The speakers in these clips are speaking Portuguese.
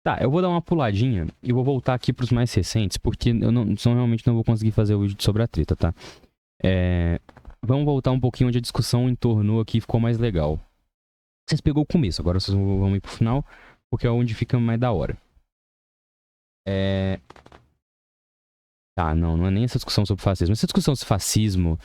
Tá, eu vou dar uma puladinha e vou voltar aqui pros mais recentes, porque eu realmente não vou conseguir fazer o vídeo sobre a treta, tá? Vamos voltar um pouquinho onde a discussão entornou aqui e ficou mais legal. Vocês pegou o começo, agora vocês vão ir pro final, porque é onde fica mais da hora. Tá, não é nem essa discussão sobre fascismo. Essa discussão sobre fascismo...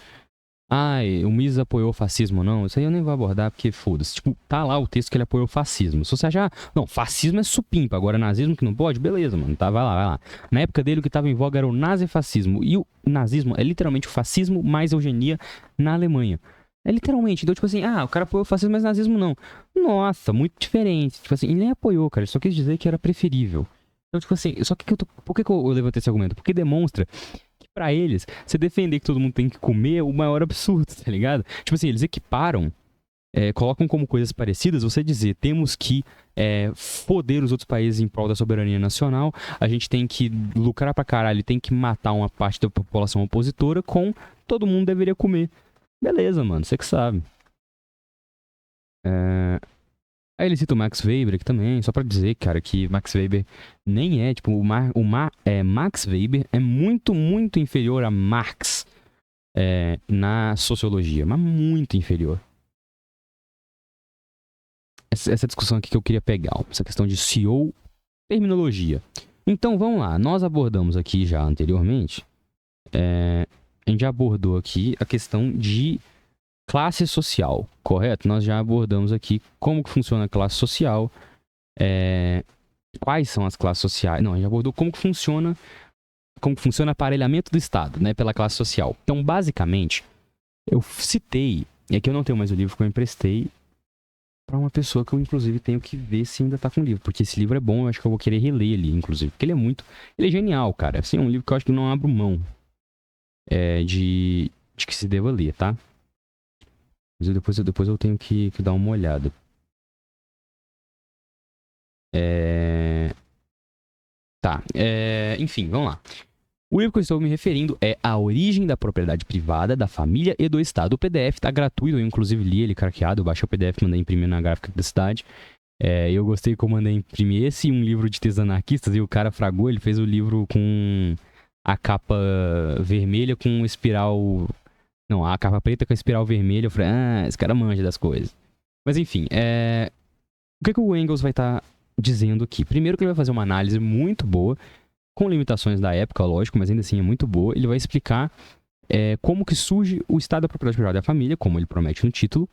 o Mises apoiou o fascismo, não. Isso aí eu nem vou abordar, porque foda-se. Tipo, tá lá o texto que ele apoiou o fascismo. Se você achar, não, fascismo é supimpa, agora nazismo que não pode, beleza, mano. Tá, vai lá. Na época dele, o que tava em voga era o nazifascismo. E o nazismo é literalmente o fascismo mais eugenia na Alemanha. É literalmente. Então, tipo assim, o cara apoiou o fascismo, mas nazismo não. Nossa, muito diferente. Tipo assim, ele nem apoiou, cara. Ele só quis dizer que era preferível. Então, tipo assim, por que eu levantei esse argumento? Porque demonstra que pra eles, você defender que todo mundo tem que comer é o maior absurdo, tá ligado? Tipo assim, eles equiparam, colocam como coisas parecidas, você dizer, temos que foder os outros países em prol da soberania nacional, a gente tem que lucrar pra caralho, tem que matar uma parte da população opositora com todo mundo deveria comer. Beleza, mano, você que sabe. Aí ele cita o Max Weber aqui também, só pra dizer, cara, que Max Weber nem é, tipo, Max Weber é muito, muito inferior a Marx na sociologia, mas muito inferior. Essa discussão aqui que eu queria pegar, essa questão de CEO, terminologia. Então, vamos lá, nós abordamos aqui já anteriormente, a gente já abordou aqui a questão de classe social, correto? Nós já abordamos aqui como que funciona a classe social, quais são as classes sociais. Não, a gente abordou como que funciona o aparelhamento do Estado, né, pela classe social. Então, basicamente, eu citei, e aqui eu não tenho mais o livro que eu emprestei para uma pessoa que eu, inclusive, tenho que ver se ainda tá com o livro, porque esse livro é bom, eu acho que eu vou querer reler ele, inclusive, porque ele é genial, cara. Assim, é um livro que eu acho que não abro mão de que se deva ler, tá? Mas depois eu tenho que dar uma olhada. Enfim, vamos lá. O livro que eu estou me referindo é A Origem da Propriedade Privada, da Família e do Estado. O PDF tá gratuito, eu inclusive li ele craqueado, eu baixei o PDF, mandei imprimir na gráfica da cidade. Eu gostei que eu mandei imprimir esse e um livro de textos anarquistas, e o cara fragou, ele fez o livro com a capa vermelha com um espiral... Não, a capa preta com a espiral vermelha. Eu falei, esse cara manja das coisas. Mas enfim, o que o Engels vai estar dizendo aqui? Primeiro que ele vai fazer uma análise muito boa, com limitações da época, lógico, mas ainda assim é muito boa. Ele vai explicar como que surge o Estado da Propriedade Privada da Família, como ele promete no título.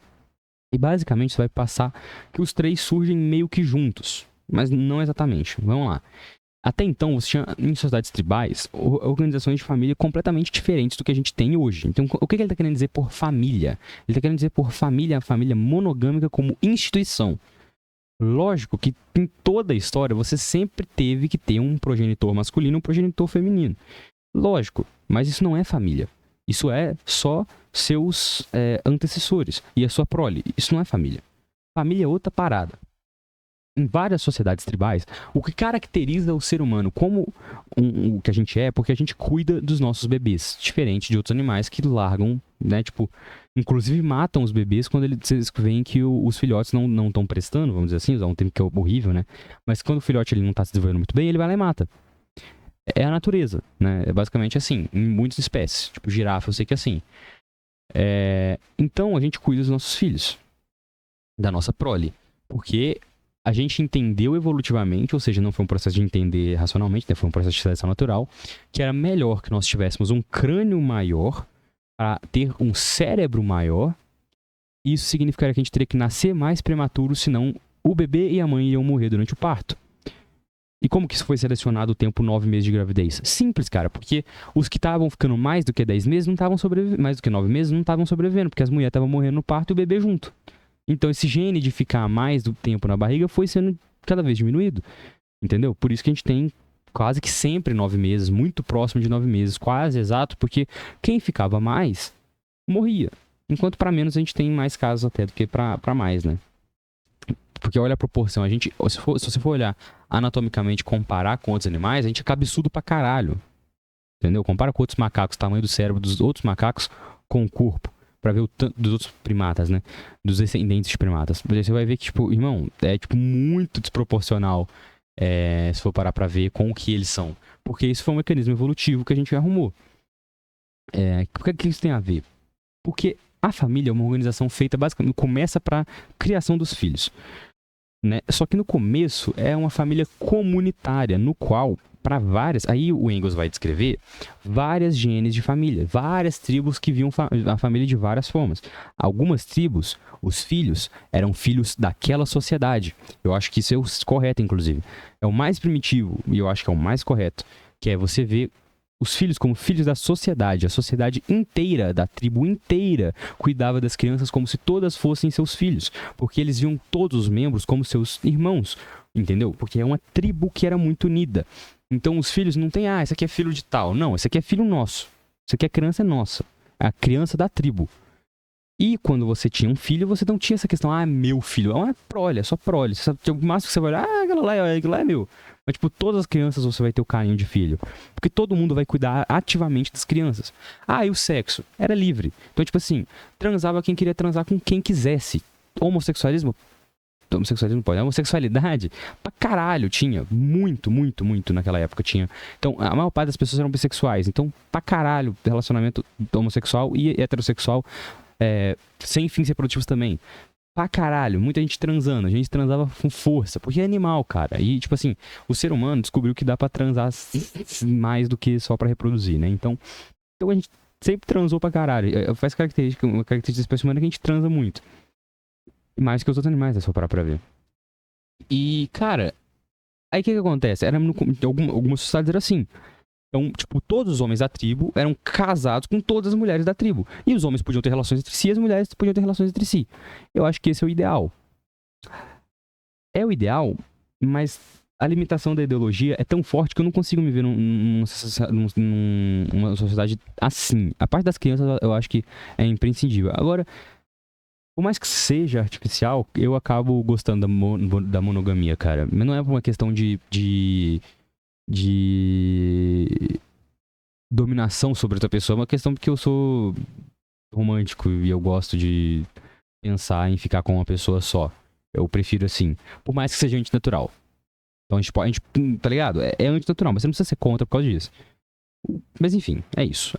E basicamente você vai passar que os três surgem meio que juntos, mas não exatamente. Vamos lá. Até então, você tinha, em sociedades tribais, organizações de família completamente diferentes do que a gente tem hoje. Então, o que ele está querendo dizer por família? Ele está querendo dizer por família, a família monogâmica como instituição. Lógico que em toda a história, você sempre teve que ter um progenitor masculino e um progenitor feminino. Lógico, mas isso não é família. Isso é só seus antecessores e a sua prole. Isso não é família. Família é outra parada. Em várias sociedades tribais, o que caracteriza o ser humano como o que a gente é, porque a gente cuida dos nossos bebês, diferente de outros animais que largam, né, tipo, inclusive matam os bebês quando eles veem que os filhotes não estão prestando, vamos dizer assim, usar um termo que é horrível, né, mas quando o filhote ele não está se desenvolvendo muito bem, ele vai lá e mata. É a natureza, né, é basicamente assim, em muitas espécies, tipo girafa, eu sei que é assim. Então a gente cuida dos nossos filhos, da nossa prole, porque a gente entendeu evolutivamente, ou seja, não foi um processo de entender racionalmente, né? Foi um processo de seleção natural, que era melhor que nós tivéssemos um crânio maior para ter um cérebro maior. Isso significaria que a gente teria que nascer mais prematuro, senão o bebê e a mãe iriam morrer durante o parto. E como que isso foi selecionado o tempo 9 meses de gravidez? Simples, cara, porque os que estavam ficando mais do que 10 meses não estavam sobrevivendo, mais do que 9 meses não estavam sobrevivendo, porque as mulheres estavam morrendo no parto e o bebê junto. Então, esse gene de ficar mais do tempo na barriga foi sendo cada vez diminuído, entendeu? Por isso que a gente tem quase que sempre 9 meses, muito próximo de 9 meses, quase exato, porque quem ficava mais, morria. Enquanto para menos a gente tem mais casos até do que para mais, né? Porque olha a proporção, se você for olhar anatomicamente, comparar com outros animais, a gente é cabeçudo pra caralho, entendeu? Compara com outros macacos, o tamanho do cérebro dos outros macacos com o corpo. Pra ver o tanto dos outros primatas, né? Dos descendentes de primatas. Você vai ver que, tipo, irmão, é, tipo, muito desproporcional se for parar pra ver com o que eles são. Porque isso foi um mecanismo evolutivo que a gente arrumou. Por que isso tem a ver? Porque a família é uma organização feita basicamente, começa para criação dos filhos, né? Só que no começo é uma família comunitária, no qual, para várias, aí o Engels vai descrever várias genes de família, várias tribos que viam a família de várias formas. Algumas tribos, os filhos eram filhos daquela sociedade. Eu acho que isso é o correto, inclusive. É o mais primitivo, e eu acho que é o mais correto, que é você ver os filhos como filhos da sociedade. A sociedade inteira, da tribo inteira, cuidava das crianças como se todas fossem seus filhos. Porque eles viam todos os membros como seus irmãos, entendeu? Porque é uma tribo que era muito unida. Então os filhos não tem, esse aqui é filho de tal. Não, esse aqui é filho nosso. Isso aqui é criança nossa. É a criança da tribo. E quando você tinha um filho, você não tinha essa questão, é meu filho. É uma prole, é só prole. O máximo que você vai olhar, aquilo lá é meu. Mas, tipo, todas as crianças você vai ter o carinho de filho. Porque todo mundo vai cuidar ativamente das crianças. E o sexo? Era livre. Então, tipo assim, transava quem queria transar com quem quisesse. Homossexualismo pode. Homossexualidade, pra caralho, tinha. Muito, muito, muito naquela época tinha. Então, a maior parte das pessoas eram bissexuais. Então, pra caralho, relacionamento homossexual e heterossexual, sem fins reprodutivos também. Pra caralho, muita gente transando. A gente transava com força, porque é animal, cara. E, tipo assim, o ser humano descobriu que dá pra transar mais do que só pra reproduzir, né? Então a gente sempre transou pra caralho. Faz uma característica da espécie humana que a gente transa muito. Mais que os outros animais, é só parar pra ver. E, cara, aí o que acontece? Algumas sociedades eram assim. Então, tipo, todos os homens da tribo eram casados com todas as mulheres da tribo. E os homens podiam ter relações entre si e as mulheres podiam ter relações entre si. Eu acho que esse é o ideal. É o ideal, mas a limitação da ideologia é tão forte que eu não consigo me ver numa sociedade assim. A parte das crianças eu acho que é imprescindível. Agora, por mais que seja artificial, eu acabo gostando da monogamia, cara. Mas não é por uma questão de dominação sobre outra pessoa, é uma questão porque eu sou romântico e eu gosto de pensar em ficar com uma pessoa só. Eu prefiro assim, por mais que seja antinatural. Então a gente tá ligado? É antinatural, mas você não precisa ser contra por causa disso. Mas enfim, é isso.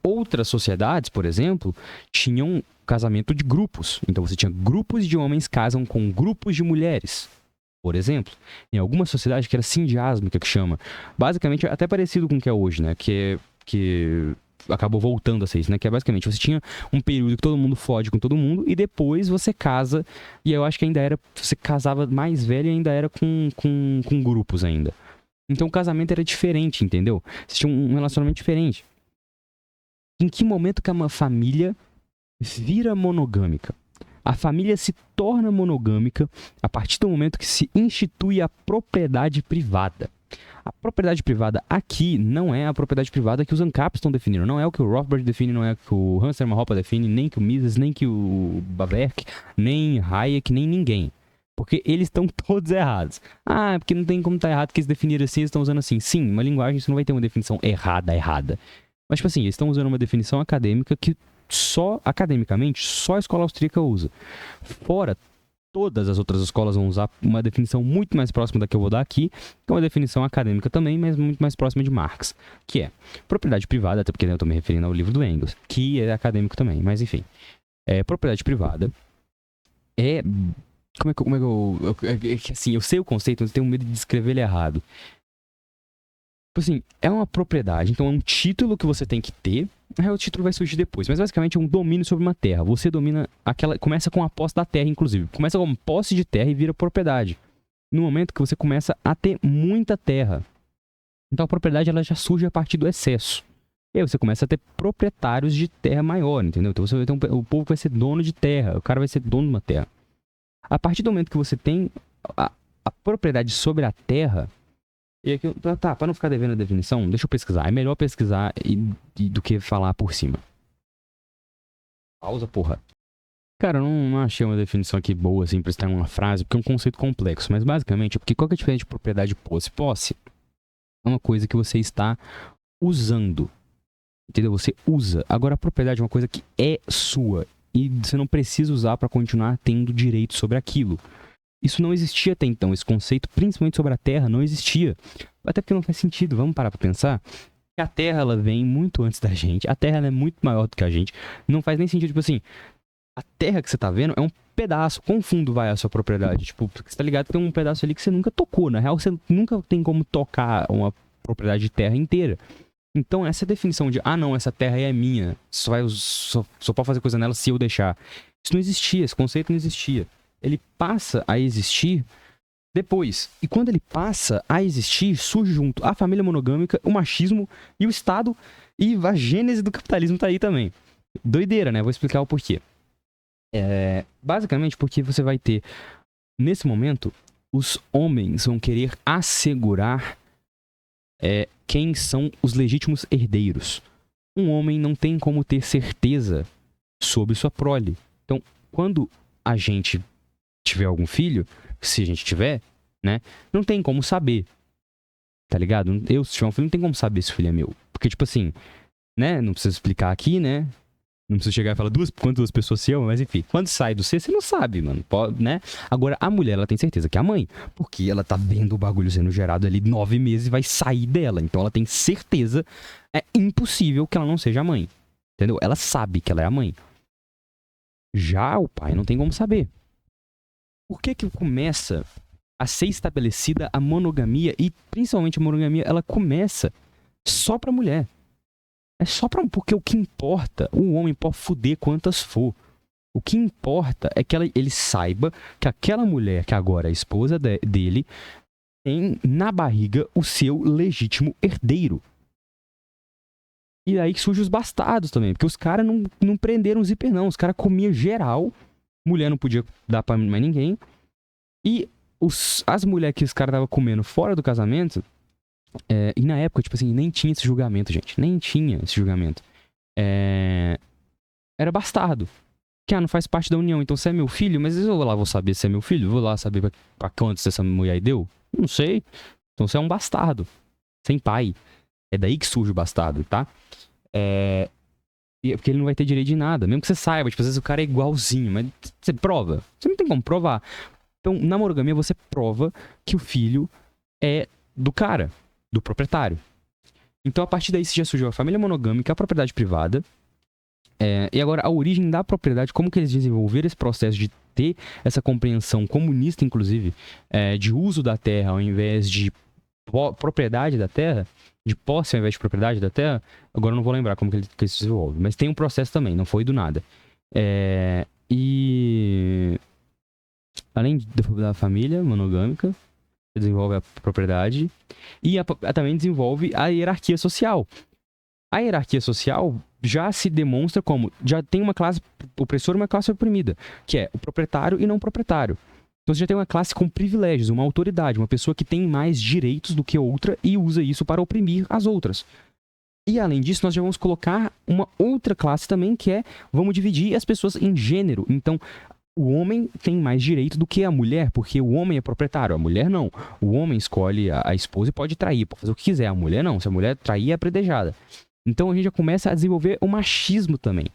Outras sociedades, por exemplo, tinham casamento de grupos. Então você tinha grupos de homens casam com grupos de mulheres. Por exemplo, em alguma sociedade que era sindiásmica, que chama. Basicamente, até parecido com o que é hoje, né? Que acabou voltando a ser isso, né? Que é basicamente, você tinha um período que todo mundo fode com todo mundo e depois você casa. E eu acho que ainda era... Você casava mais velho e ainda era com grupos ainda. Então o casamento era diferente, entendeu? Você tinha um relacionamento diferente. Em que momento que uma família vira monogâmica? A família se torna monogâmica a partir do momento que se institui a propriedade privada. A propriedade privada aqui não é a propriedade privada que os ANCAPs estão definindo. Não é o que o Rothbard define, não é o que o Hans Hermann Hoppe define, nem que o Mises, nem que o Bawerk, nem Hayek, nem ninguém. Porque eles estão todos errados. Porque não tem como estar errado, porque eles definiram assim, eles estão usando assim. Sim, uma linguagem, você não vai ter uma definição errada. Mas, tipo assim, eles estão usando uma definição acadêmica que academicamente, só a escola austríaca usa. Fora, todas as outras escolas vão usar uma definição muito mais próxima da que eu vou dar aqui, que é uma definição acadêmica também, mas muito mais próxima de Marx, que é propriedade privada, até porque eu estou me referindo ao livro do Engels, que é acadêmico também, mas enfim. Propriedade privada é... assim, eu sei o conceito, mas eu tenho medo de descrever ele errado. Assim, é uma propriedade, então é um título que você tem que ter. O título vai surgir depois, mas basicamente é um domínio sobre uma terra. Você domina aquela. Começa com a posse da terra, inclusive. Começa com posse de terra e vira propriedade. No momento que você começa a ter muita terra. Então a propriedade ela já surge a partir do excesso. E aí você começa a ter proprietários de terra maior, entendeu? Então você vai ter o povo vai ser dono de terra, o cara vai ser dono de uma terra. A partir do momento que você tem a propriedade sobre a terra. E aqui, pra não ficar devendo a definição, deixa eu pesquisar. É melhor pesquisar do que falar por cima. Pausa, porra. Cara, eu não achei uma definição aqui boa, assim, pra estar em uma frase, porque é um conceito complexo. Mas basicamente, porque qual que é a diferença de propriedade e posse? Posse é uma coisa que você está usando. Entendeu? Você usa. Agora, a propriedade é uma coisa que é sua. E você não precisa usar pra continuar tendo direito sobre aquilo. Isso não existia até então. Esse conceito, principalmente sobre a Terra, não existia. Até porque não faz sentido. Vamos parar pra pensar que a Terra, ela vem muito antes da gente. A Terra, ela é muito maior do que a gente. Não faz nem sentido, tipo assim, a Terra que você tá vendo é um pedaço. Quão fundo vai a sua propriedade? Tipo, você tá ligado que tem um pedaço ali que você nunca tocou. Na real, você nunca tem como tocar uma propriedade de terra inteira. Então, essa definição de, não, essa terra é minha, só pode fazer coisa nela se eu deixar. Isso não existia, esse conceito não existia. Ele passa a existir depois. E quando ele passa a existir, surge junto a família monogâmica, o machismo e o Estado, e a gênese do capitalismo tá aí também. Doideira, né? Vou explicar o porquê. Basicamente porque você vai ter, nesse momento, os homens vão querer assegurar quem são os legítimos herdeiros. Um homem não tem como ter certeza sobre sua prole. Então, quando a gente tiver algum filho, se a gente tiver, né, não tem como saber. Tá ligado? Eu, se tiver um filho, não tem como saber se o filho é meu. Porque, tipo assim, né, não preciso explicar aqui, né? Não preciso chegar e falar quantas duas pessoas se amam, mas enfim. Quando sai do C, você não sabe, mano. Pode, né? Agora, a mulher, ela tem certeza que é a mãe. Porque ela tá vendo o bagulho sendo gerado ali 9 meses e vai sair dela. Então ela tem certeza. É impossível que ela não seja a mãe. Entendeu? Ela sabe que ela é a mãe. Já o pai não tem como saber. Por que começa a ser estabelecida a monogamia? E principalmente a monogamia, ela começa só pra mulher. É só porque o que importa, o homem pode fuder quantas for. O que importa é que ele saiba que aquela mulher, que agora é a esposa dele, tem na barriga o seu legítimo herdeiro. E aí que surgem os bastardos também, porque os caras não prenderam o zíper não, os caras comiam geral, mulher não podia dar pra mais ninguém, e as mulheres que os caras estavam comendo fora do casamento, e na época, tipo assim, nem tinha esse julgamento, gente. Nem tinha esse julgamento. Era bastardo. Que não faz parte da união. Então você é meu filho, mas eu lá vou saber se é meu filho? Vou lá saber pra quantos essa mulher aí deu? Não sei. Então você é um bastardo. Sem pai. É daí que surge o bastardo, tá? Porque ele não vai ter direito de nada. Mesmo que você saiba, tipo, às vezes o cara é igualzinho, mas você prova. Você não tem como provar. Então, na monogamia, você prova que o filho é do cara. Do proprietário. Então, a partir daí, já surgiu a família monogâmica, a propriedade privada. E agora, a origem da propriedade, como que eles desenvolveram esse processo de ter essa compreensão comunista, inclusive, de uso da terra ao invés de propriedade da terra, de posse ao invés de propriedade da terra, agora eu não vou lembrar como que ele se desenvolve, mas tem um processo também, não foi do nada. E além da família monogâmica, desenvolve a propriedade e também desenvolve a hierarquia social. A hierarquia social já se demonstra como, já tem uma classe opressora e uma classe oprimida, que é o proprietário e não proprietário. Então você já tem uma classe com privilégios, uma autoridade, uma pessoa que tem mais direitos do que outra e usa isso para oprimir as outras. E além disso, nós já vamos colocar uma outra classe também, que vamos dividir as pessoas em gênero. Então, o homem tem mais direito do que a mulher, porque o homem é proprietário, a mulher não. O homem escolhe a esposa e pode trair, pode fazer o que quiser. A mulher não, se a mulher trair é predejada. Então a gente já começa a desenvolver o machismo também.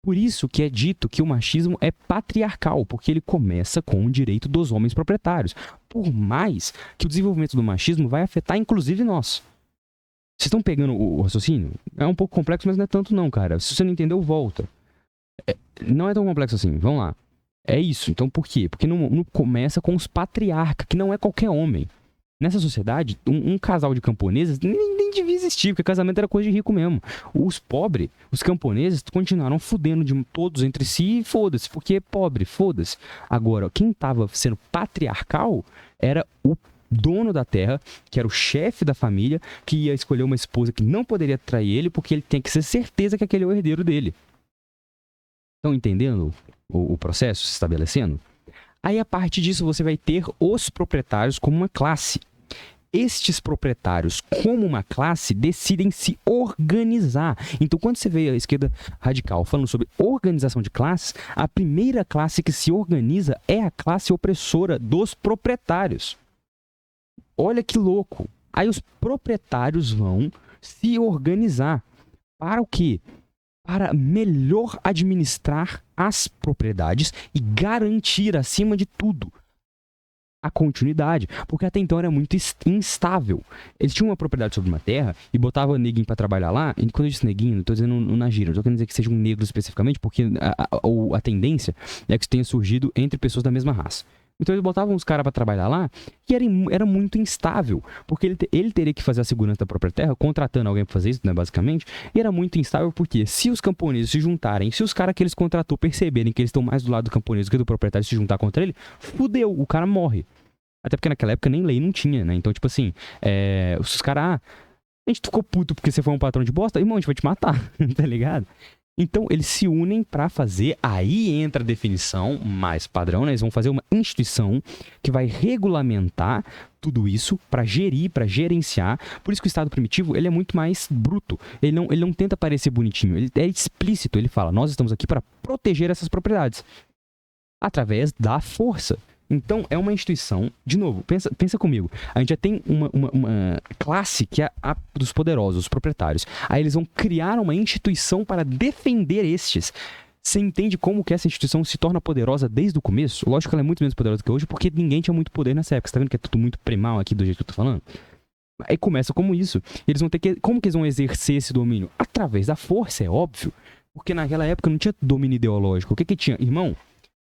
Por isso que é dito que o machismo é patriarcal, porque ele começa com o direito dos homens proprietários. Por mais que o desenvolvimento do machismo vai afetar inclusive nós. Vocês estão pegando o raciocínio? É um pouco complexo, mas não é tanto não, cara. Se você não entendeu, volta. Não é tão complexo assim, vamos lá. É isso, então por quê? Porque não começa com os patriarcas, que não é qualquer homem. Nessa sociedade, um casal de camponeses nem devia existir, porque casamento era coisa de rico mesmo. Os pobres, os camponeses, continuaram fudendo de todos entre si e foda-se, porque é pobre, foda-se. Agora, quem tava sendo patriarcal era o dono da terra, que era o chefe da família, que ia escolher uma esposa que não poderia trair ele, porque ele tem que ter certeza que aquele é o herdeiro dele. Estão entendendo o processo se estabelecendo? Aí, a partir disso, você vai ter os proprietários como uma classe. Estes proprietários, como uma classe, decidem se organizar. Então, quando você vê a esquerda radical falando sobre organização de classes, a primeira classe que se organiza é a classe opressora dos proprietários. Olha que louco! Aí os proprietários vão se organizar. Para o quê? Para melhor administrar as propriedades e garantir, acima de tudo, a continuidade, porque até então era muito instável. Eles tinham uma propriedade sobre uma terra e botavam neguinho pra trabalhar lá, e quando eu disse neguinho, não tô dizendo na gíria, não tô querendo dizer que sejam negros especificamente, porque a tendência é que isso tenha surgido entre pessoas da mesma raça. Então eles botavam os caras pra trabalhar lá e era muito instável, porque ele teria que fazer a segurança da própria terra, contratando alguém pra fazer isso, né, basicamente, e era muito instável porque se os camponeses se juntarem, se os caras que eles contratou perceberem que eles estão mais do lado do camponês do que do proprietário se juntar contra ele, fudeu, o cara morre. Até porque naquela época nem lei não tinha, né? Então, tipo assim, os caras, a gente ficou puto porque você foi um patrão de bosta, irmão, a gente vai te matar, tá ligado? Então, eles se unem pra fazer, aí entra a definição mais padrão, né? Eles vão fazer uma instituição que vai regulamentar tudo isso pra gerir, pra gerenciar. Por isso que o Estado primitivo, ele é muito mais bruto. Ele não tenta parecer bonitinho, ele é explícito. Ele fala, nós estamos aqui para proteger essas propriedades através da força. Então, é uma instituição, de novo, pensa comigo, a gente já tem uma classe que é a dos poderosos, os proprietários. Aí eles vão criar uma instituição para defender estes. Você entende como que essa instituição se torna poderosa desde o começo? Lógico que ela é muito menos poderosa que hoje, porque ninguém tinha muito poder nessa época. Você tá vendo que é tudo muito primal aqui do jeito que eu tô falando? Aí começa como isso. Eles vão ter que... Como que eles vão exercer esse domínio? Através da força, é óbvio. Porque naquela época não tinha domínio ideológico. O que tinha? Irmão,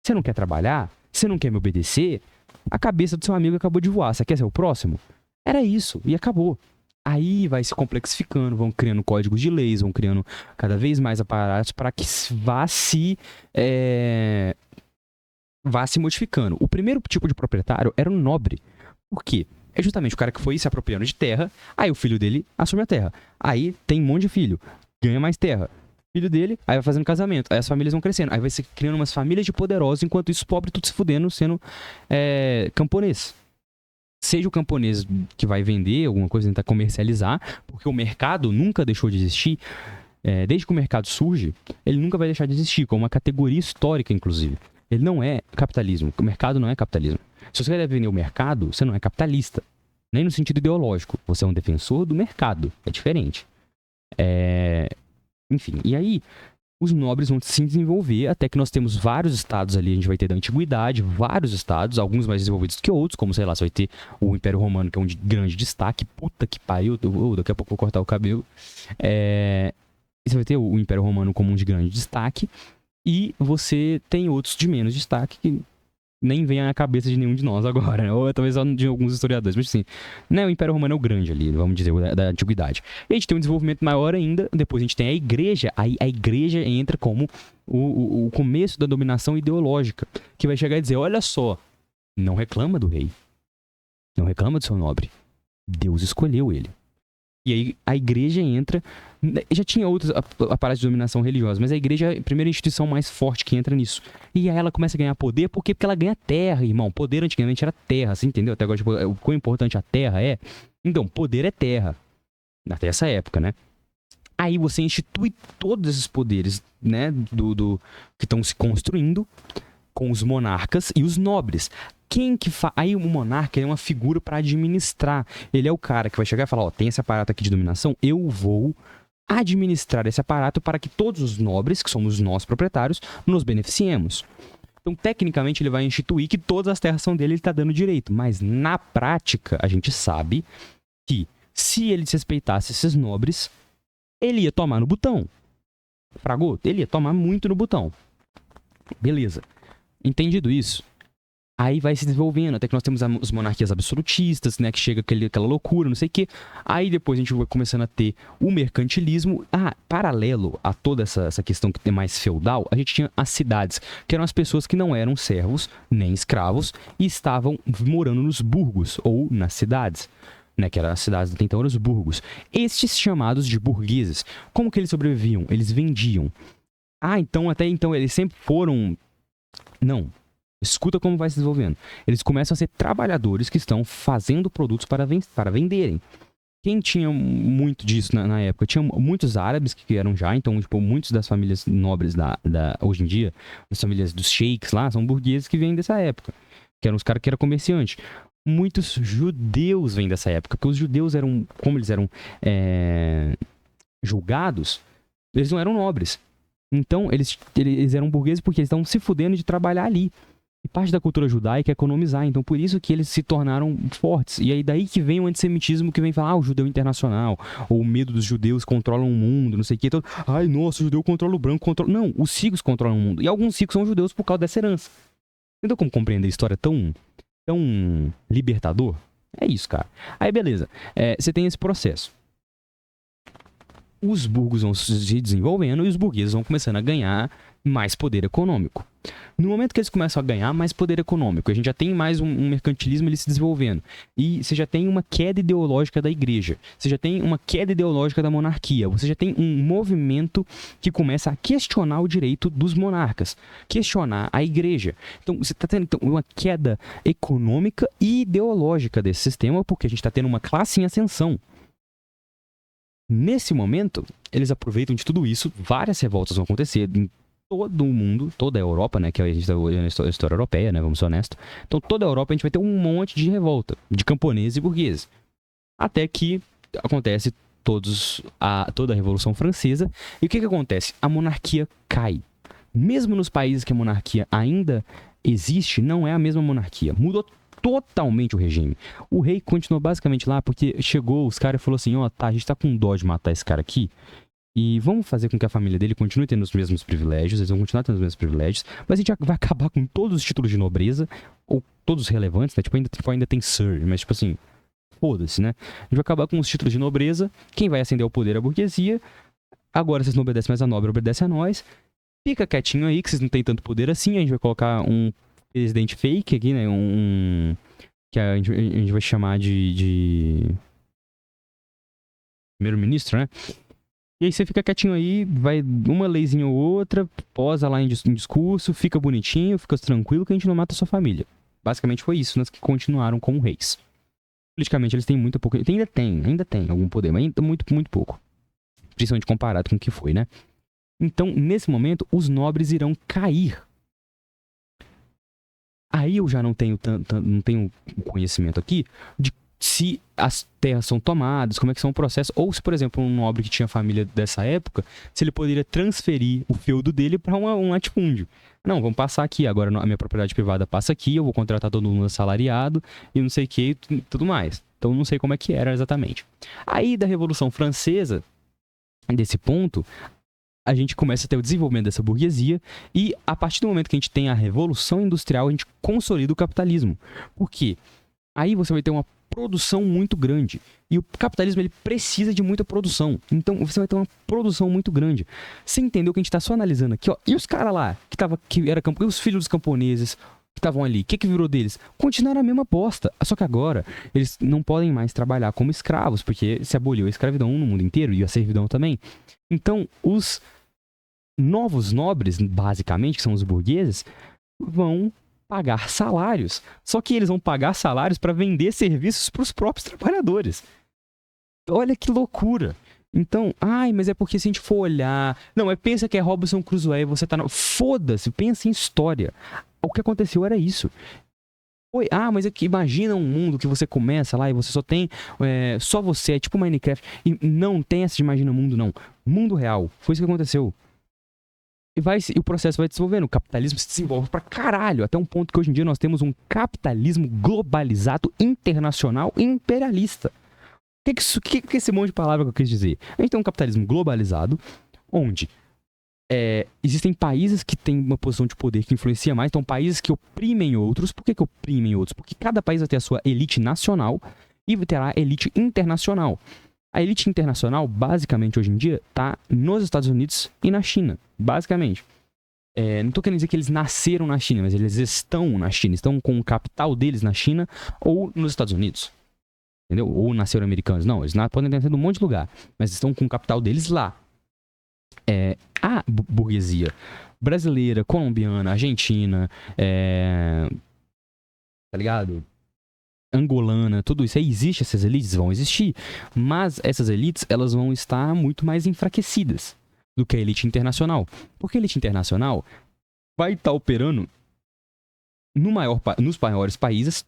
você não quer trabalhar? Você não quer me obedecer? A cabeça do seu amigo acabou de voar. Você quer ser o próximo? Era isso. E acabou. Aí vai se complexificando, vão criando códigos de leis, vão criando cada vez mais aparatos para que vá se modificando. O primeiro tipo de proprietário era o nobre. Por quê? É justamente o cara que foi se apropriando de terra, aí o filho dele assume a terra. Aí tem um monte de filho, ganha mais terra. Filho dele, aí vai fazendo casamento, aí as famílias vão crescendo, aí vai se criando umas famílias de poderosos, enquanto isso, pobre tudo se fudendo, sendo camponês. Seja o camponês que vai vender alguma coisa, tentar comercializar, porque o mercado nunca deixou de existir, desde que o mercado surge, ele nunca vai deixar de existir, como uma categoria histórica, inclusive. Ele não é capitalismo, o mercado não é capitalismo. Se você quer vender o mercado, você não é capitalista, nem no sentido ideológico, você é um defensor do mercado, é diferente. Enfim, e aí os nobres vão se desenvolver até que nós temos vários estados ali, a gente vai ter da antiguidade, vários estados, alguns mais desenvolvidos que outros, como sei lá, você vai ter o Império Romano, que é um grande destaque, puta que pariu, daqui a pouco eu vou cortar o cabelo. Você vai ter o Império Romano como um de grande destaque, e você tem outros de menos destaque que nem vem à cabeça de nenhum de nós agora, né? Ou talvez só de alguns historiadores, mas assim, né, o Império Romano é o grande ali, vamos dizer, da antiguidade. E a gente tem um desenvolvimento maior ainda, depois a gente tem a igreja, aí a igreja entra como o começo da dominação ideológica, que vai chegar e dizer, olha só, não reclama do rei, não reclama do seu nobre, Deus escolheu ele. E aí a igreja entra, já tinha outros aparatos de dominação religiosa, mas a igreja é a primeira instituição mais forte que entra nisso. E aí ela começa a ganhar poder, porque ela ganha terra, irmão. Poder antigamente era terra, você entendeu? Até agora, tipo, o quão importante a terra é. Então, poder é terra. Até essa época, né? Aí você institui todos esses poderes, né, que estão se construindo com os monarcas e os nobres. Aí o monarca é uma figura para administrar. Ele é o cara que vai chegar e falar, ó, tem esse aparato aqui de dominação, eu vou administrar esse aparato para que todos os nobres, que somos nós proprietários, nos beneficiemos. Então, tecnicamente, ele vai instituir que todas as terras são dele, ele está dando direito. Mas, na prática, a gente sabe que se ele desrespeitasse esses nobres, ele ia tomar no botão. Fragou? Ele ia tomar muito no botão. Beleza. Entendido isso? Aí vai se desenvolvendo, até que nós temos as monarquias absolutistas, né, que chega aquela loucura, não sei o quê. Aí depois a gente vai começando a ter o mercantilismo. Paralelo a toda essa questão que é mais feudal, a gente tinha as cidades, que eram as pessoas que não eram servos, nem escravos, e estavam morando nos burgos, ou nas cidades, né, que eram as cidades até então eram os burgos. Estes chamados de burgueses, como que eles sobreviviam? Eles vendiam. Até então eles sempre foram... Não. Escuta como vai se desenvolvendo. Eles começam a ser trabalhadores que estão fazendo produtos para venderem. Quem tinha muito disso na época? Tinha muitos árabes que eram já, então, tipo, muitos das famílias nobres hoje em dia, as famílias dos sheiks lá, são burgueses que vêm dessa época, que eram os caras que eram comerciantes. Muitos judeus vêm dessa época, porque os judeus eram, como eles eram julgados, eles não eram nobres. Então, eles eram burgueses porque eles estavam se fudendo de trabalhar ali. E parte da cultura judaica é economizar, então por isso que eles se tornaram fortes. E aí daí que vem o antissemitismo que vem falar, o judeu internacional, ou o medo dos judeus controlam o mundo, não sei o que. Então, ai, nossa, o judeu controla o branco, controla... Não, os sírios controlam o mundo. E alguns sírios são judeus por causa dessa herança. Então como compreender a história tão libertador? É isso, cara. Aí beleza, você tem esse processo. Os burgos vão se desenvolvendo e os burgueses vão começando a ganhar mais poder econômico. No momento que eles começam a ganhar mais poder econômico, a gente já tem mais um mercantilismo ele se desenvolvendo. E você já tem uma queda ideológica da igreja. Você já tem uma queda ideológica da monarquia. Você já tem um movimento que começa a questionar o direito dos monarcas. Questionar a igreja. Então, você está tendo uma queda econômica e ideológica desse sistema, porque a gente está tendo uma classe em ascensão. Nesse momento, eles aproveitam de tudo isso, várias revoltas vão acontecer em todo o mundo, toda a Europa, né, que a gente está olhando a história europeia, né, vamos ser honestos. Então, toda a Europa a gente vai ter um monte de revolta, de camponeses e burgueses. Até que acontece toda a Revolução Francesa. E o que acontece? A monarquia cai. Mesmo nos países que a monarquia ainda existe, não é a mesma monarquia. Mudou totalmente o regime. O rei continuou basicamente lá porque chegou os caras e falou assim, tá, a gente tá com dó de matar esse cara aqui e vamos fazer com que a família dele continue tendo os mesmos privilégios, eles vão continuar tendo os mesmos privilégios, mas a gente vai acabar com todos os títulos de nobreza, ou todos os relevantes, né? Tipo, ainda tem Sir, mas tipo assim, foda-se, né? A gente vai acabar com os títulos de nobreza, quem vai ascender ao poder é a burguesia, agora vocês não obedecem mais a nobre, obedecem a nós, fica quietinho aí que vocês não têm tanto poder assim, a gente vai colocar um presidente fake aqui, né? Que a gente vai chamar de primeiro-ministro, né? E aí você fica quietinho aí, vai uma leizinha ou outra, posa lá em discurso, fica bonitinho, fica tranquilo que a gente não mata a sua família. Basicamente foi isso, que continuaram como reis. Politicamente eles têm muito pouco, ainda tem algum poder, mas ainda muito, muito pouco. Principalmente comparado com o que foi, né? Então, nesse momento, os nobres irão cair. Aí eu já não tenho conhecimento aqui de se as terras são tomadas, como é que são o processo, ou se, por exemplo, um nobre que tinha família dessa época, se ele poderia transferir o feudo dele para um latifúndio. Não, vamos passar aqui, agora a minha propriedade privada passa aqui, eu vou contratar todo mundo assalariado e não sei o que, tudo mais. Então não sei como é que era exatamente. Aí da Revolução Francesa, desse ponto, a gente começa a ter o desenvolvimento dessa burguesia e a partir do momento que a gente tem a Revolução Industrial, a gente consolida o capitalismo. Por quê? Aí você vai ter uma produção muito grande. E o capitalismo ele precisa de muita produção. Então você vai ter uma produção muito grande. Você entendeu que a gente está só analisando aqui, ó. E os caras lá, e os filhos dos camponeses que estavam ali, o que virou deles? Continuaram a mesma bosta. Só que agora eles não podem mais trabalhar como escravos, porque se aboliu a escravidão no mundo inteiro e a servidão também. Então os novos nobres, basicamente, que são os burgueses, vão pagar salários. Só que eles vão pagar salários para vender serviços para os próprios trabalhadores. Olha que loucura. Então, mas é porque se a gente for olhar... Não, pensa que é Robinson Crusoe, você tá... Foda-se, pensa em história. O que aconteceu era isso. Mas é que imagina um mundo que você começa lá e você só tem... só você, é tipo Minecraft. E não tem essa de imagina mundo, não. Mundo real. Foi isso que aconteceu. E o processo vai desenvolvendo. O capitalismo se desenvolve pra caralho. Até um ponto que hoje em dia nós temos um capitalismo globalizado, internacional e imperialista. O que esse monte de palavra que eu quis dizer? A gente tem um capitalismo globalizado, onde existem países que têm uma posição de poder que influencia mais, então países que oprimem outros. Por que oprimem outros? Porque cada país vai ter a sua elite nacional e terá a elite internacional. A elite internacional, basicamente, hoje em dia, está nos Estados Unidos e na China. Basicamente. Não estou querendo dizer que eles nasceram na China, mas eles estão na China. Estão com o capital deles na China ou nos Estados Unidos. Entendeu? Ou nasceram americanos. Não, eles podem ter sido um monte de lugar. Mas estão com o capital deles lá. A burguesia brasileira, colombiana, argentina, tá ligado? Angolana, tudo isso aí existe, essas elites vão existir, mas essas elites elas vão estar muito mais enfraquecidas do que a elite internacional, porque a elite internacional vai estar operando nos maiores países,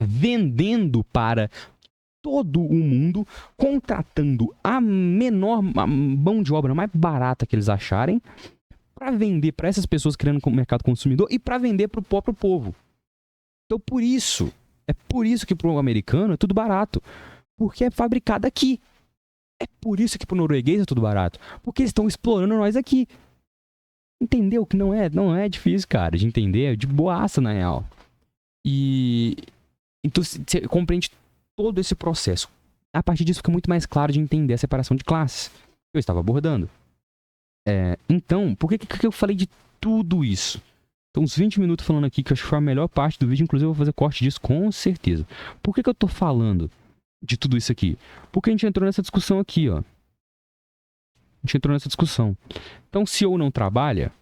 vendendo para todo o mundo, contratando a mão de obra mais barata que eles acharem, para vender para essas pessoas criando o mercado consumidor e para vender para o próprio povo. Então, por isso que para o americano é tudo barato, porque é fabricado aqui. É por isso que para o norueguês é tudo barato, porque eles estão explorando nós aqui. Entendeu? Que não é difícil, cara, de entender, é de boaça, na real. E então você compreende todo esse processo. A partir disso fica muito mais claro de entender a separação de classes que eu estava abordando. Então, por que eu falei de tudo isso? Então, uns 20 minutos falando aqui, que eu acho que foi a melhor parte do vídeo, inclusive eu vou fazer corte disso com certeza. Por que eu tô falando de tudo isso aqui? Porque a gente entrou nessa discussão aqui, ó. A gente entrou nessa discussão. Então, se eu não trabalha,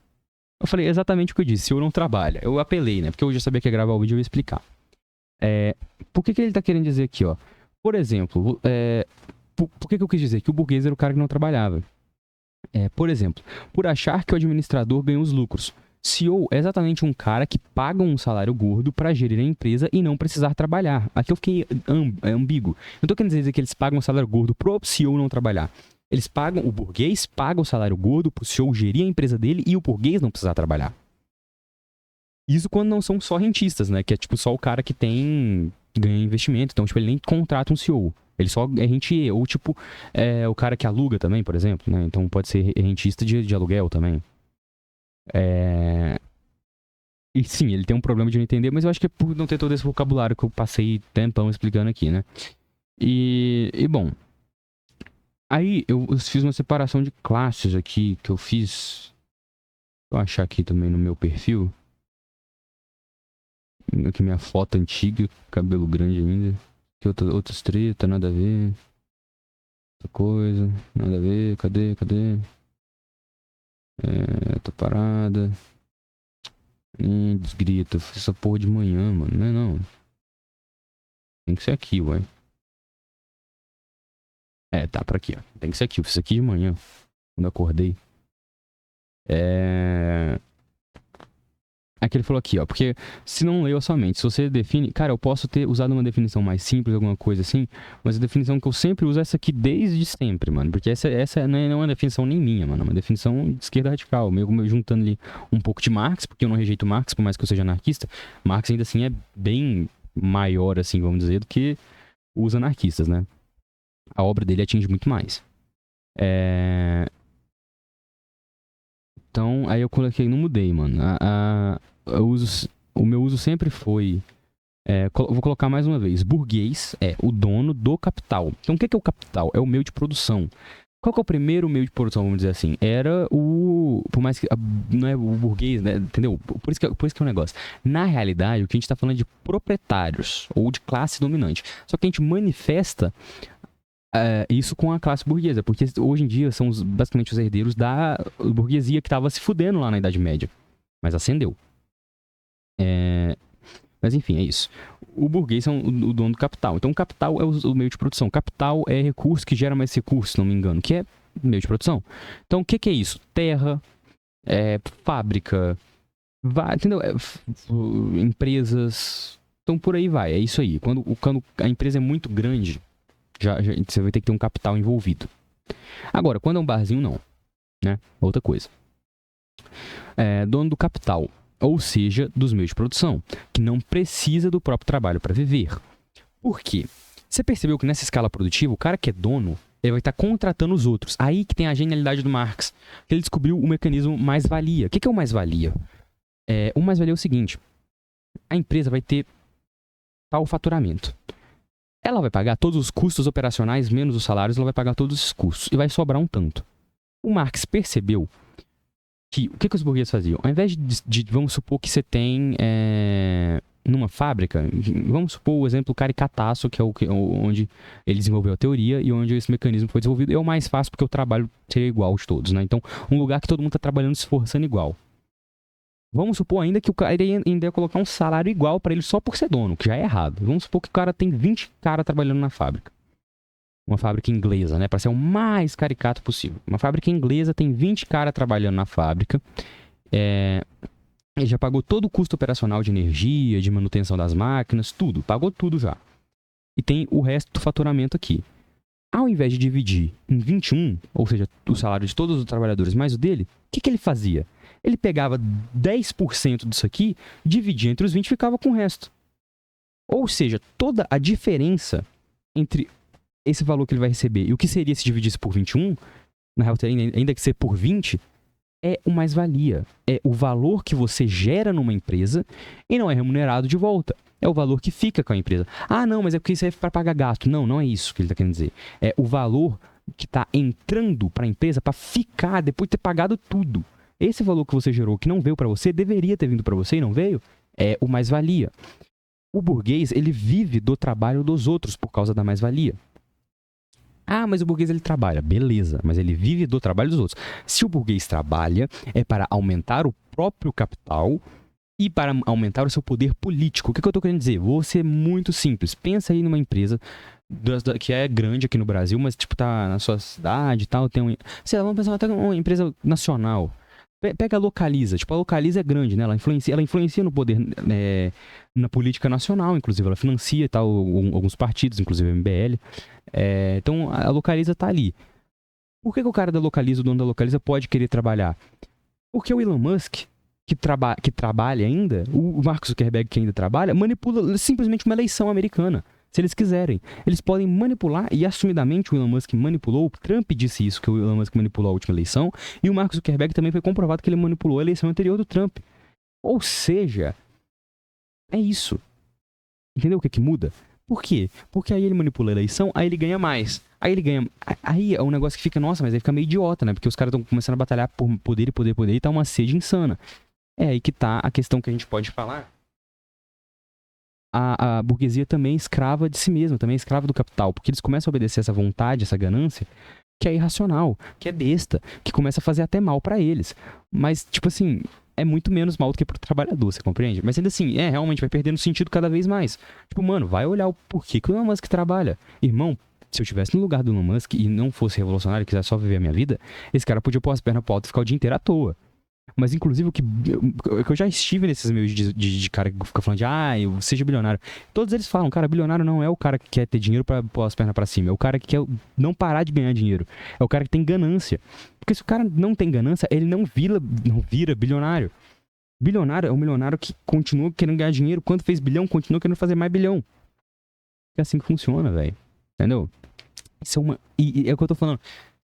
eu falei exatamente o que eu disse, se eu não trabalha. Eu apelei, né? Porque eu já sabia que ia gravar o vídeo e eu ia explicar. Por que ele tá querendo dizer aqui, ó? Por exemplo, por que eu quis dizer que o burguês era o cara que não trabalhava? Por exemplo, por achar que o administrador ganha os lucros. CEO é exatamente um cara que paga um salário gordo para gerir a empresa e não precisar trabalhar. Aqui eu fiquei ambíguo. Não tô querendo dizer que eles pagam um salário gordo pro CEO não trabalhar. O burguês paga o salário gordo pro CEO gerir a empresa dele e o burguês não precisar trabalhar. Isso quando não são só rentistas, né? Que é tipo só o cara que ganha investimento. Então, tipo, ele nem contrata um CEO. Ele só é rentier. Ou tipo, o cara que aluga também, por exemplo, né? Então pode ser rentista de aluguel também. E sim, ele tem um problema de não entender, mas eu acho que é por não ter todo esse vocabulário que eu passei tempão explicando aqui, né? E bom, aí eu fiz uma separação de classes aqui, que eu fiz. Vou achar aqui também no meu perfil. Aqui minha foto antiga, cabelo grande ainda. Aqui outras treta, nada a ver. Outra coisa, nada a ver, cadê? Tô parada. Desgrita, fiz essa porra de manhã, mano. Não é não. Tem que ser aqui, ué. Tá pra aqui, ó. Tem que ser aqui, eu fiz aqui de manhã. Quando eu acordei. Aqui ele falou aqui, ó. Porque se não leu a sua mente, se você define... Cara, eu posso ter usado uma definição mais simples, alguma coisa assim. Mas a definição que eu sempre uso é essa aqui desde sempre, mano. Porque essa não é uma definição nem minha, mano. É uma definição de esquerda radical. Meio juntando ali um pouco de Marx, porque eu não rejeito Marx, por mais que eu seja anarquista. Marx ainda assim é bem maior, assim, vamos dizer, do que os anarquistas, né? A obra dele atinge muito mais. Então, aí eu coloquei, não mudei, mano. O meu uso sempre foi... vou colocar mais uma vez. Burguês é o dono do capital. Então, o que é o capital? É o meio de produção. Qual que é o primeiro meio de produção, vamos dizer assim? Era por mais que... Não é o burguês, né? Entendeu? Por isso que é um negócio. Na realidade, o que a gente tá falando é de proprietários ou de classe dominante. Só que a gente manifesta isso com a classe burguesa, porque hoje em dia são basicamente os herdeiros da burguesia que estava se fudendo lá na Idade Média, mas ascendeu. Mas enfim, é isso. O burguês é o dono do capital. Então o capital é o meio de produção. Capital é recurso que gera mais recursos, se não me engano, que é meio de produção. Então o que é isso? Terra, fábrica, entendeu? Empresas. Então por aí vai, é isso aí. Quando a empresa é muito grande, já você vai ter que ter um capital envolvido. Agora, quando é um barzinho, não. Né? Outra coisa. Dono do capital, ou seja, dos meios de produção, que não precisa do próprio trabalho para viver. Por quê? Você percebeu que nessa escala produtiva, o cara que é dono, ele vai estar contratando os outros. Aí que tem a genialidade do Marx. Ele descobriu o mecanismo mais-valia. O que é o mais-valia? O mais-valia é o seguinte. A empresa vai ter tal faturamento. Ela vai pagar todos os custos operacionais, menos os salários, ela vai pagar todos esses custos. E vai sobrar um tanto. O Marx percebeu que o que os burgueses faziam? Ao invés de vamos supor que você tem numa fábrica, vamos supor o exemplo caricataço, que é onde ele desenvolveu a teoria e onde esse mecanismo foi desenvolvido, é o mais fácil porque o trabalho seria igual de todos, né? Então, um lugar que todo mundo está trabalhando, se esforçando igual. Vamos supor ainda que o cara ainda ia colocar um salário igual para ele só por ser dono, que já é errado. Vamos supor que o cara tem 20 caras trabalhando na fábrica. Uma fábrica inglesa, né? Para ser o mais caricato possível. Uma fábrica inglesa tem 20 caras trabalhando na fábrica. Ele já pagou todo o custo operacional de energia, de manutenção das máquinas, tudo. Pagou tudo já. E tem o resto do faturamento aqui. Ao invés de dividir em 21, ou seja, o salário de todos os trabalhadores mais o dele, o que ele fazia? Ele pegava 10% disso aqui, dividia entre os 20 e ficava com o resto. Ou seja, toda a diferença entre esse valor que ele vai receber e o que seria se dividisse por 21, na real, ainda que ser por 20, é o mais-valia. É o valor que você gera numa empresa e não é remunerado de volta. É o valor que fica com a empresa. Ah, não, mas é porque isso é para pagar gasto. Não, não é isso que ele está querendo dizer. É o valor que está entrando para a empresa para ficar depois de ter pagado tudo. Esse valor que você gerou, que não veio para você, deveria ter vindo para você e não veio, é o mais-valia. O burguês, ele vive do trabalho dos outros por causa da mais-valia. Ah, mas o burguês ele trabalha. Beleza, mas ele vive do trabalho dos outros. Se o burguês trabalha, é para aumentar o próprio capital e para aumentar o seu poder político. O que eu estou querendo dizer? Vou ser muito simples. Pensa aí numa empresa que é grande aqui no Brasil, mas tipo tá na sua cidade e tal, tem um, sei lá, vamos pensar até uma empresa nacional. Pega a Localiza. Tipo, a Localiza é grande, né? Ela influencia no poder, na política nacional, inclusive. Ela financia e tal, alguns partidos, inclusive o MBL. Então, a Localiza tá ali. Por que o cara da Localiza, o dono da Localiza, pode querer trabalhar? Porque o Elon Musk, que trabalha ainda, o Mark Zuckerberg, que ainda trabalha, manipula simplesmente uma eleição americana. Se eles quiserem. Eles podem manipular, e assumidamente o Elon Musk manipulou, o Trump disse isso, que o Elon Musk manipulou a última eleição, e o Mark Zuckerberg também foi comprovado que ele manipulou a eleição anterior do Trump. Ou seja, é isso. Entendeu o que muda? Por quê? Porque aí ele manipula a eleição, aí ele ganha mais. Aí é um negócio que fica, nossa, mas aí fica meio idiota, né? Porque os caras estão começando a batalhar por poder, e tá uma sede insana. É aí que tá a questão que a gente pode falar. A burguesia também é escrava de si mesma, também é escrava do capital, porque eles começam a obedecer essa vontade, essa ganância, que é irracional, que é besta, que começa a fazer até mal pra eles. Mas, tipo assim, é muito menos mal do que pro trabalhador, você compreende? Mas ainda assim, realmente vai perdendo sentido cada vez mais. Tipo, mano, vai olhar o porquê que o Elon Musk trabalha. Irmão, se eu estivesse no lugar do Elon Musk e não fosse revolucionário e quisesse só viver a minha vida, esse cara podia pôr as pernas pro alto e ficar o dia inteiro à toa. Mas, inclusive, o que eu já estive nesses meios de cara que fica falando eu seja bilionário. Todos eles falam, cara, bilionário não é o cara que quer ter dinheiro pra pôr as pernas pra cima. É o cara que quer não parar de ganhar dinheiro. É o cara que tem ganância. Porque se o cara não tem ganância, ele não vira bilionário. Bilionário é um milionário que continua querendo ganhar dinheiro. Quando fez bilhão, continua querendo fazer mais bilhão. É assim que funciona, velho. Entendeu? Isso é uma... E é o que eu tô falando.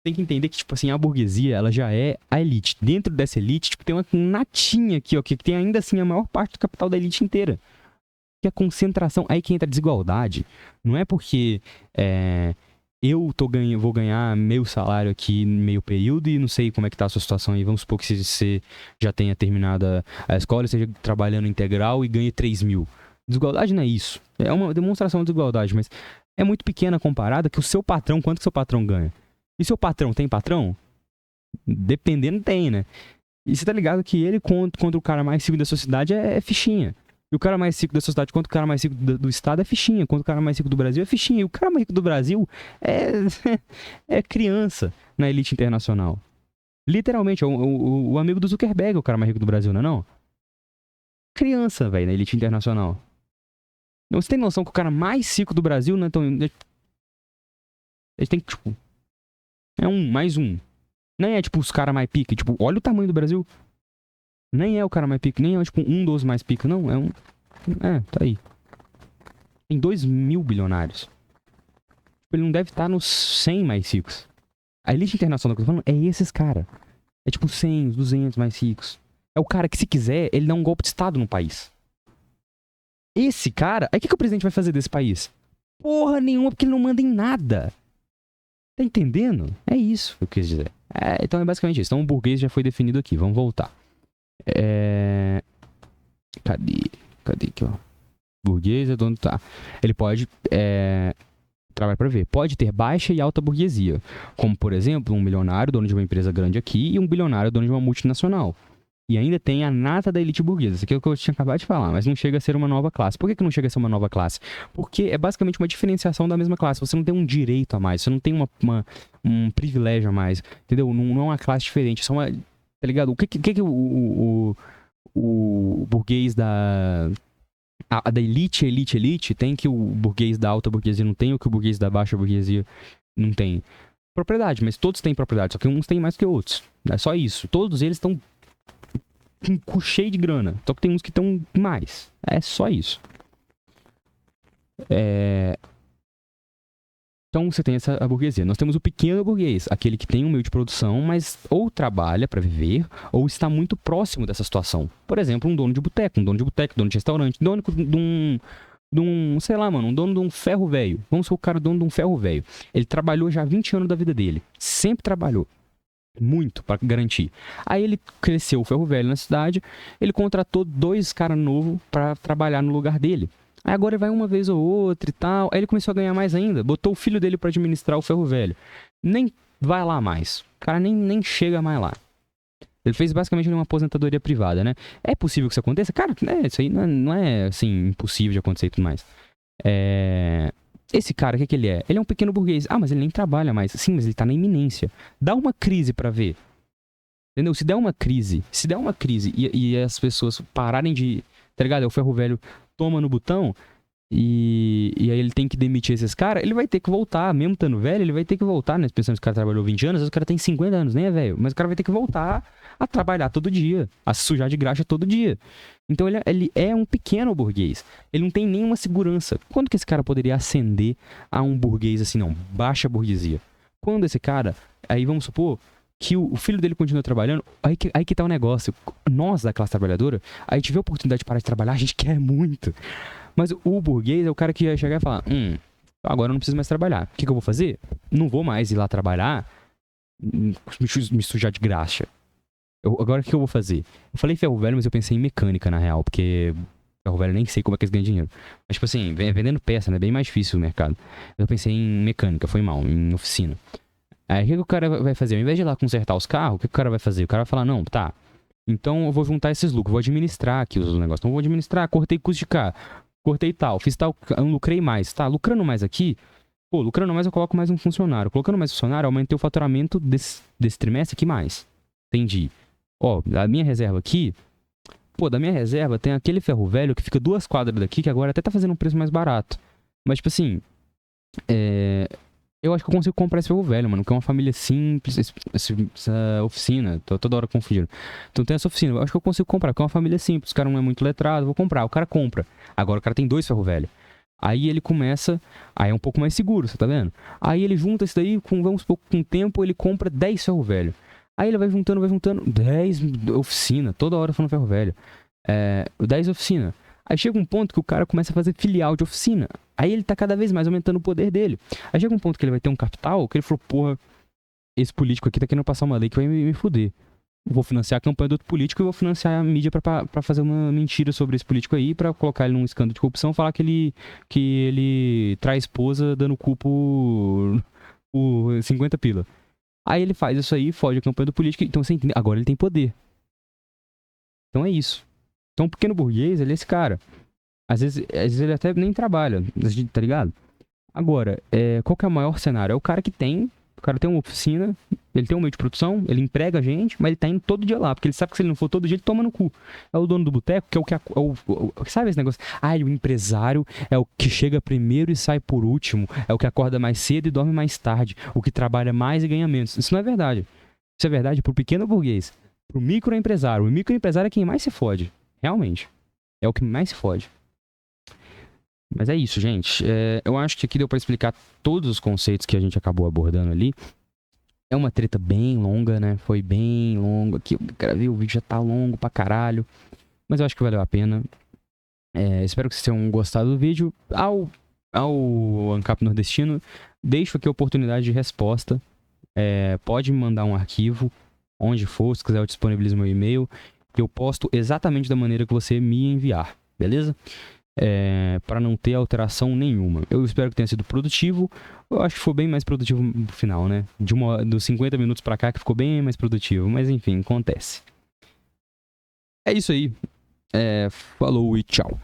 Tem que entender que, tipo assim, a burguesia, ela já é a elite. Dentro dessa elite, tipo, tem uma natinha aqui, ó, que tem ainda assim a maior parte do capital da elite inteira. Que é a concentração. Aí que entra a desigualdade. Não é porque eu vou ganhar meio salário aqui meio período e não sei como é que tá a sua situação aí. Vamos supor que você já tenha terminado a escola, esteja trabalhando integral e ganhe 3 mil. Desigualdade não é isso. É uma demonstração de desigualdade, mas é muito pequena comparada que o seu patrão, quanto que seu patrão ganha? E seu patrão tem patrão? Dependendo, tem, né? E você tá ligado que ele contra o cara mais rico da sociedade é fichinha. E o cara mais rico da sociedade contra o cara mais rico do estado é fichinha. Contra o cara mais rico do Brasil é fichinha. E o cara mais rico do Brasil é criança na elite internacional. Literalmente, o amigo do Zuckerberg é o cara mais rico do Brasil, não é não? Criança, velho, na elite internacional. Não, você tem noção que o cara mais rico do Brasil não é tão... Ele tem que, tipo... É mais um. Nem é, tipo, os caras mais pica. Tipo, olha o tamanho do Brasil. Nem é o cara mais pica. Nem é, tipo, um dos mais pica. Não, é um... tá aí. Tem 2 mil bilionários. Ele não deve estar nos 100 mais ricos. A elite internacional que eu tô falando é esses caras. É tipo 100, 200 mais ricos. É o cara que, se quiser, ele dá um golpe de estado no país. Esse cara... Aí o que o presidente vai fazer desse país? Porra nenhuma, porque ele não manda em nada. Tá entendendo? É isso que eu quis dizer. Então é basicamente isso. Então o burguês já foi definido aqui. Vamos voltar. Cadê aqui, ó? Burguês é dono... Tá. Ele pode... trabalhar para ver. Pode ter baixa e alta burguesia. Como, por exemplo, um milionário dono de uma empresa grande aqui e um bilionário dono de uma multinacional. E ainda tem a nata da elite burguesa. Isso aqui é o que eu tinha acabado de falar, mas não chega a ser uma nova classe. Por que não chega a ser uma nova classe? Porque é basicamente uma diferenciação da mesma classe. Você não tem um direito a mais, você não tem um privilégio a mais, entendeu? Não é uma classe diferente, é só uma... Tá ligado? O que o burguês da elite tem que o burguês da alta burguesia não tem, ou que o burguês da baixa burguesia não tem? Propriedade, mas todos têm propriedade, só que uns têm mais que outros. É só isso. Todos eles estão com um cu cheio de grana. Só que tem uns que estão mais. É só isso. Então você tem a burguesia. Nós temos o pequeno burguês, aquele que tem um meio de produção, mas ou trabalha para viver, ou está muito próximo dessa situação. Por exemplo, um dono de boteco, dono de restaurante, dono de um, sei lá, mano, um dono de um ferro velho. Vamos supor o cara dono de um ferro velho. Ele trabalhou já 20 anos da vida dele. Sempre trabalhou. Muito para garantir. Aí ele cresceu o ferro velho na cidade, ele contratou 2 caras novos para trabalhar no lugar dele. Aí agora ele vai uma vez ou outra e tal. Aí ele começou a ganhar mais ainda. Botou o filho dele para administrar o ferro velho. Nem vai lá mais. O cara nem chega mais lá. Ele fez basicamente uma aposentadoria privada, né? É possível que isso aconteça? Cara, isso aí não é assim, impossível de acontecer e tudo mais. Esse cara, o que ele é? Ele é um pequeno burguês. Ah, mas ele nem trabalha mais. Sim, mas ele tá na iminência. Dá uma crise pra ver. Entendeu? Se der uma crise e as pessoas pararem de... Tá ligado? O ferro velho toma no botão e aí ele tem que demitir esses caras, ele vai ter que voltar. Mesmo estando velho, ele vai ter que voltar, né? Pensando que o cara trabalhou 20 anos, às vezes o cara tem 50 anos, nem é velho. Mas o cara vai ter que voltar a trabalhar todo dia, a se sujar de graxa todo dia. Então ele é um pequeno burguês. Ele não tem nenhuma segurança. Quando que esse cara poderia ascender a um burguês assim, não? Baixa burguesia. Quando esse cara, aí vamos supor que o filho dele continua trabalhando, aí que tá o negócio. Nós, da classe trabalhadora, a gente vê a oportunidade de parar de trabalhar, a gente quer muito. Mas o burguês é o cara que vai chegar e falar, agora eu não preciso mais trabalhar. O que eu vou fazer? Não vou mais ir lá trabalhar, me sujar de graxa. Agora o que eu vou fazer? Eu falei ferro velho, mas eu pensei em mecânica, na real, porque ferro velho eu nem sei como é que eles ganham dinheiro. Mas, tipo assim, vendendo peça, né? Bem mais difícil o mercado. Eu pensei em mecânica, foi mal, em oficina. Aí o que o cara vai fazer? Ao invés de ir lá consertar os carros, o que o cara vai fazer? O cara vai falar, não, tá, então eu vou juntar esses lucros, vou administrar aqui os negócios. Então eu vou administrar, cortei custo de carro, cortei tal, fiz tal, lucrei mais. Tá, lucrando mais aqui, lucrando mais eu coloco mais um funcionário. Colocando mais funcionário, aumentei o faturamento desse trimestre aqui mais. Entendi. Da minha reserva aqui, da minha reserva tem aquele ferro velho que fica 2 quadras daqui, que agora até tá fazendo um preço mais barato. Mas, tipo assim, eu acho que eu consigo comprar esse ferro velho, mano, que é uma família simples, essa oficina, tô toda hora confundindo. Então tem essa oficina, eu acho que eu consigo comprar, porque é uma família simples, o cara não é muito letrado, vou comprar. O cara compra. Agora o cara tem 2 ferro velho. Aí ele começa, aí é um pouco mais seguro, você tá vendo? Aí ele junta isso daí, vamos supor, com o tempo ele compra 10 ferro velho. Aí ele vai juntando, 10 oficina, toda hora falando ferro velho. 10 oficina. Aí chega um ponto que o cara começa a fazer filial de oficina. Aí ele tá cada vez mais aumentando o poder dele. Aí chega um ponto que ele vai ter um capital, que ele falou, porra, esse político aqui tá querendo passar uma lei que vai me fuder. Vou financiar a campanha do outro político e vou financiar a mídia pra fazer uma mentira sobre esse político aí, pra colocar ele num escândalo de corrupção, falar que ele traz esposa dando cu por 50 pila. Aí ele faz isso aí, foge a campanha do político, então você entende, agora ele tem poder. Então é isso. Então o pequeno burguês, ele é esse cara. Às vezes ele até nem trabalha, tá ligado? Agora, qual que é o maior cenário? É o cara que tem uma oficina, ele tem um meio de produção, ele emprega a gente, mas ele tá indo todo dia lá, porque ele sabe que se ele não for todo dia, ele toma no cu. É o dono do boteco, que é o que sabe esse negócio? O empresário é o que chega primeiro e sai por último, é o que acorda mais cedo e dorme mais tarde, o que trabalha mais e ganha menos. Isso não é verdade. Isso é verdade pro pequeno burguês, pro microempresário. O microempresário é quem mais se fode, realmente. É o que mais se fode. Mas é isso, gente. Eu acho que aqui deu pra explicar todos os conceitos que a gente acabou abordando ali. É uma treta bem longa, né? Foi bem longa. Aqui eu gravei o vídeo, já tá longo pra caralho. Mas eu acho que valeu a pena. Espero que vocês tenham gostado do vídeo. Ao ANCAP nordestino, deixo aqui a oportunidade de resposta. Pode me mandar um arquivo, onde for, se quiser eu disponibilizo meu e-mail, que eu posto exatamente da maneira que você me enviar, beleza? Para não ter alteração nenhuma. Eu espero que tenha sido produtivo. Eu acho que foi bem mais produtivo no final, né? Dos 50 minutos pra cá que ficou bem mais produtivo. Mas enfim, acontece. É isso aí. Falou e tchau.